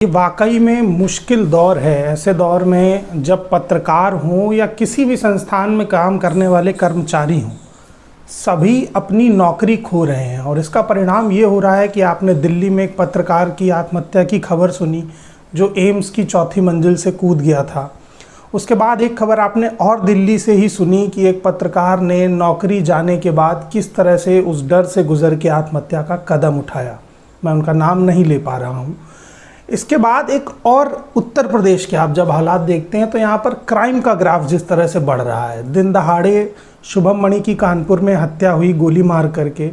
ये वाकई में मुश्किल दौर है। ऐसे दौर में जब पत्रकार हों या किसी भी संस्थान में काम करने वाले कर्मचारी हों, सभी अपनी नौकरी खो रहे हैं। और इसका परिणाम ये हो रहा है कि आपने दिल्ली में एक पत्रकार की आत्महत्या की खबर सुनी जो एम्स की चौथी मंजिल से कूद गया था। उसके बाद एक खबर आपने और दिल्ली से ही सुनी कि एक पत्रकार ने नौकरी जाने के बाद किस तरह से उस डर से गुजर के आत्महत्या का कदम उठाया। मैं उनका नाम नहीं ले पा रहा हूँ। इसके बाद एक और उत्तर प्रदेश के आप जब हालात देखते हैं तो यहाँ पर क्राइम का ग्राफ जिस तरह से बढ़ रहा है, दिन दहाड़े शुभम मणि की कानपुर में हत्या हुई गोली मार करके,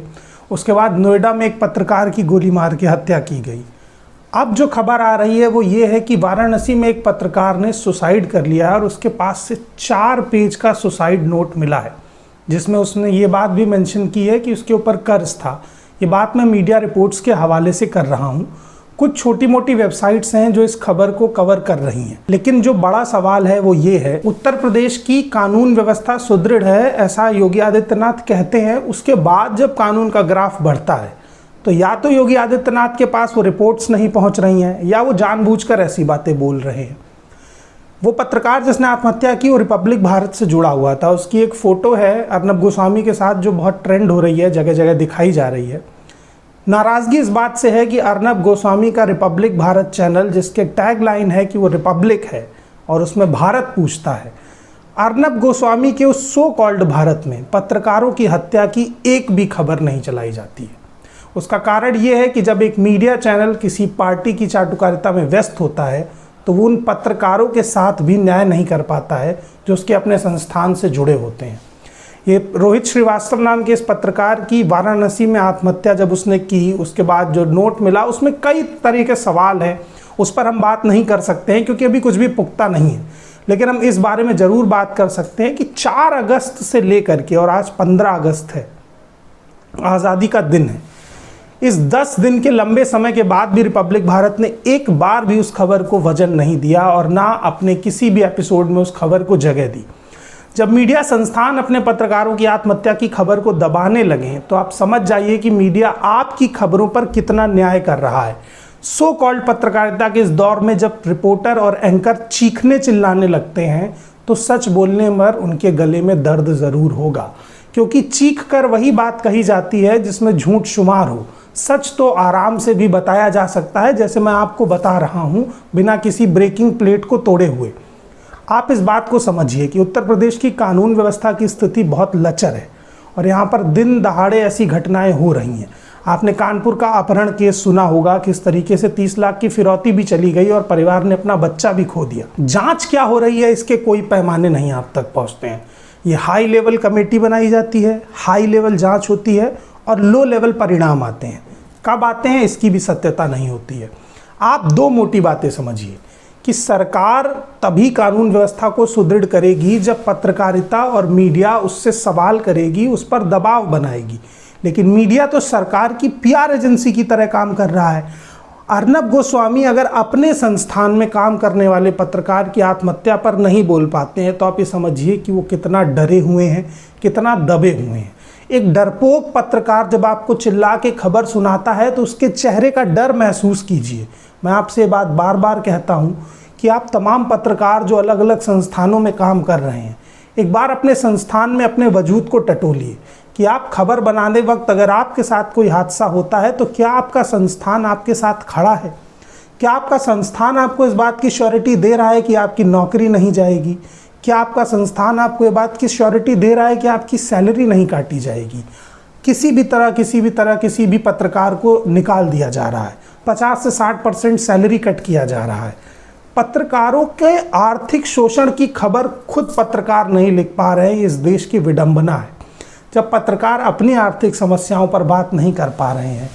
उसके बाद नोएडा में एक पत्रकार की गोली मार के हत्या की गई। अब जो खबर आ रही है वो ये है कि वाराणसी में एक पत्रकार ने सुसाइड कर लिया और उसके पास से 4 पेज का सुसाइड नोट मिला है, जिसमें उसने ये बात भी मेंशन की है कि उसके ऊपर कर्ज था। ये बात मैं मीडिया रिपोर्ट्स के हवाले से कर रहा हूँ। कुछ छोटी मोटी वेबसाइट्स हैं जो इस खबर को कवर कर रही हैं, लेकिन जो बड़ा सवाल है वो ये है, उत्तर प्रदेश की कानून व्यवस्था सुदृढ़ है ऐसा योगी आदित्यनाथ कहते हैं। उसके बाद जब कानून का ग्राफ बढ़ता है तो या तो योगी आदित्यनाथ के पास वो रिपोर्ट्स नहीं पहुंच रही हैं या वो जानबूझकर ऐसी बातें बोल रहे हैं। वो पत्रकार जिसने आत्महत्या की वो रिपब्लिक भारत से जुड़ा हुआ था। उसकी एक फ़ोटो है अर्नब गोस्वामी के साथ जो बहुत ट्रेंड हो रही है, जगह जगह दिखाई जा रही है। नाराज़गी इस बात से है कि अर्नब गोस्वामी का रिपब्लिक भारत चैनल, जिसके टैगलाइन है कि वो रिपब्लिक है और उसमें भारत पूछता है, अर्नब गोस्वामी के उस सो कॉल्ड भारत में पत्रकारों की हत्या की एक भी खबर नहीं चलाई जाती है। उसका कारण ये है कि जब एक मीडिया चैनल किसी पार्टी की चाटुकारिता में व्यस्त होता है तो वो उन पत्रकारों के साथ भी न्याय नहीं कर पाता है जो उसके अपने संस्थान से जुड़े होते हैं। ये रोहित श्रीवास्तव नाम के इस पत्रकार की वाराणसी में आत्महत्या जब उसने की, उसके बाद जो नोट मिला उसमें कई तरह के सवाल हैं। उस पर हम बात नहीं कर सकते हैं क्योंकि अभी कुछ भी पुख्ता नहीं है, लेकिन हम इस बारे में ज़रूर बात कर सकते हैं कि 4 अगस्त से लेकर के, और आज 15 अगस्त है, आज़ादी का दिन है, इस 10 दिन के लंबे समय के बाद भी रिपब्लिक भारत ने एक बार भी उस खबर को वजन नहीं दिया और ना अपने किसी भी एपिसोड में उस खबर को जगह दी। जब मीडिया संस्थान अपने पत्रकारों की आत्महत्या की खबर को दबाने लगे तो आप समझ जाइए कि मीडिया आपकी खबरों पर कितना न्याय कर रहा है। सो कॉल्ड पत्रकारिता के इस दौर में जब रिपोर्टर और एंकर चीखने चिल्लाने लगते हैं तो सच बोलने पर उनके गले में दर्द ज़रूर होगा, क्योंकि चीख कर वही बात कही जाती है जिसमें झूठ शुमार हो। सच तो आराम से भी बताया जा सकता है, जैसे मैं आपको बता रहा हूँ, बिना किसी ब्रेकिंग प्लेट को तोड़े हुए। आप इस बात को समझिए कि उत्तर प्रदेश की कानून व्यवस्था की स्थिति बहुत लचर है और यहाँ पर दिन दहाड़े ऐसी घटनाएं हो रही हैं। आपने कानपुर का अपहरण केस सुना होगा, किस तरीके से 30 लाख की फिरौती भी चली गई और परिवार ने अपना बच्चा भी खो दिया। जांच क्या हो रही है इसके कोई पैमाने नहीं आप तक पहुँचते हैं। ये हाई लेवल कमेटी बनाई जाती है, हाई लेवल जाँच होती है और लो लेवल परिणाम आते हैं। कब आते हैं इसकी भी सत्यता नहीं होती है। आप 2 मोटी बातें समझिए कि सरकार तभी कानून व्यवस्था को सुदृढ़ करेगी जब पत्रकारिता और मीडिया उससे सवाल करेगी, उस पर दबाव बनाएगी। लेकिन मीडिया तो सरकार की PR एजेंसी की तरह काम कर रहा है। अर्नब गोस्वामी अगर अपने संस्थान में काम करने वाले पत्रकार की आत्महत्या पर नहीं बोल पाते हैं तो आप ये समझिए कि वो कितना डरे हुए हैं, कितना दबे हुए हैं। एक डरपोक पत्रकार जब आपको चिल्ला के खबर सुनाता है तो उसके चेहरे का डर महसूस कीजिए। मैं आपसे ये बात बार बार कहता हूँ कि आप तमाम पत्रकार जो अलग अलग संस्थानों में काम कर रहे हैं, एक बार अपने संस्थान में अपने वजूद को टटोलिए कि आप खबर बनाने वक्त अगर आपके साथ कोई हादसा होता है तो क्या आपका संस्थान आपके साथ खड़ा है? क्या आपका संस्थान आपको इस बात की श्योरिटी दे रहा है कि आपकी नौकरी नहीं जाएगी? क्या आपका संस्थान आपको ये बात की श्योरिटी दे रहा है कि आपकी सैलरी नहीं काटी जाएगी? किसी भी पत्रकार को निकाल दिया जा रहा है, 50 से 60% सैलरी कट किया जा रहा है। पत्रकारों के आर्थिक शोषण की खबर खुद पत्रकार नहीं लिख पा रहे हैं, इस देश की विडंबना है। जब पत्रकार अपनी आर्थिक समस्याओं पर बात नहीं कर पा रहे हैं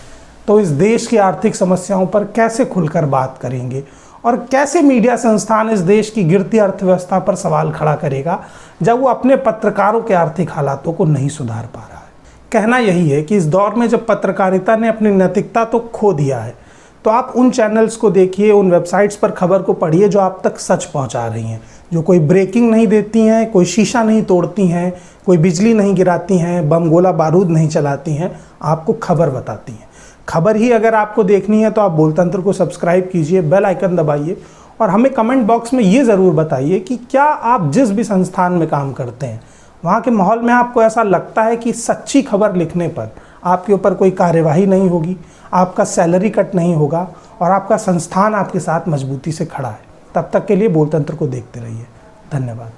तो इस देश की आर्थिक समस्याओं पर कैसे खुलकर बात करेंगे और कैसे मीडिया संस्थान इस देश की गिरती अर्थव्यवस्था पर सवाल खड़ा करेगा जब वो अपने पत्रकारों के आर्थिक हालातों को नहीं सुधार पा रहा है। कहना यही है कि इस दौर में जब पत्रकारिता ने अपनी नैतिकता तो खो दिया है तो आप उन चैनल्स को देखिए, उन वेबसाइट्स पर खबर को पढ़िए जो आप तक सच पहुंचा रही हैं, जो कोई ब्रेकिंग नहीं देती हैं, कोई शीशा नहीं तोड़ती हैं, कोई बिजली नहीं गिराती हैं, बम गोला बारूद नहीं चलाती हैं, आपको खबर बताती हैं। खबर ही अगर आपको देखनी है तो आप बोलतंत्र को सब्सक्राइब कीजिए, बेल आइकन दबाइए और हमें कमेंट बॉक्स में ये ज़रूर बताइए कि क्या आप जिस भी संस्थान में काम करते हैं वहाँ के माहौल में आपको ऐसा लगता है कि सच्ची खबर लिखने पर आपके ऊपर कोई कार्यवाही नहीं होगी, आपका सैलरी कट नहीं होगा और आपका संस्थान आपके साथ मजबूती से खड़ा है। तब तक के लिए बोलतंत्र को देखते रहिए। धन्यवाद।